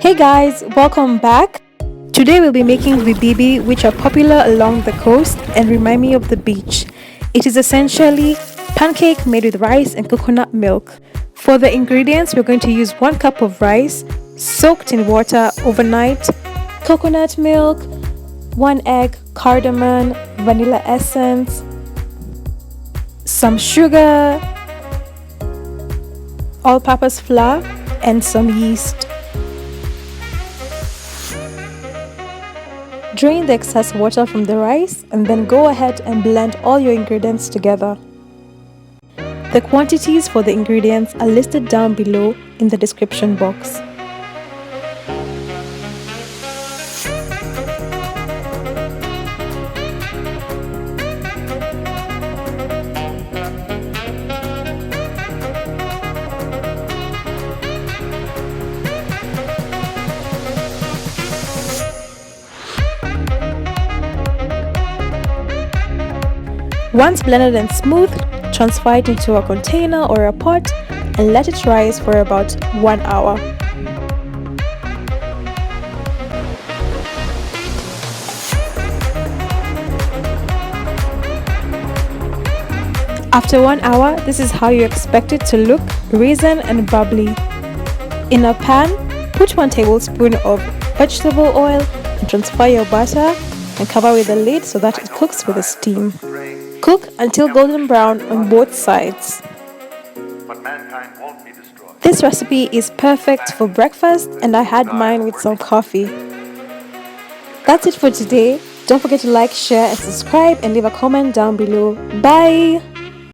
Hey guys, welcome back. Today we'll be making Vibibi, which are popular along the coast and remind me of the beach. It is essentially pancake made with rice and coconut milk. For the ingredients, we're going to use 1 cup of rice soaked in water overnight, coconut milk, 1 egg, cardamom, vanilla essence, some sugar, all-purpose flour, and some yeast. Drain the excess water from the rice and then go ahead and blend all your ingredients together. The quantities for the ingredients are listed down below in the description box. Once blended and smooth, transfer it into a container or a pot and let it rise for about 1 hour. After 1 hour, this is how you expect it to look, risen and bubbly. In a pan, put 1 tablespoon of vegetable oil and transfer your butter and cover with a lid so that it cooks with a steam. Cook until golden brown on both sides. This recipe is perfect for breakfast and I had mine with some coffee. That's it for today. Don't forget to like, share and subscribe and leave a comment down below. Bye!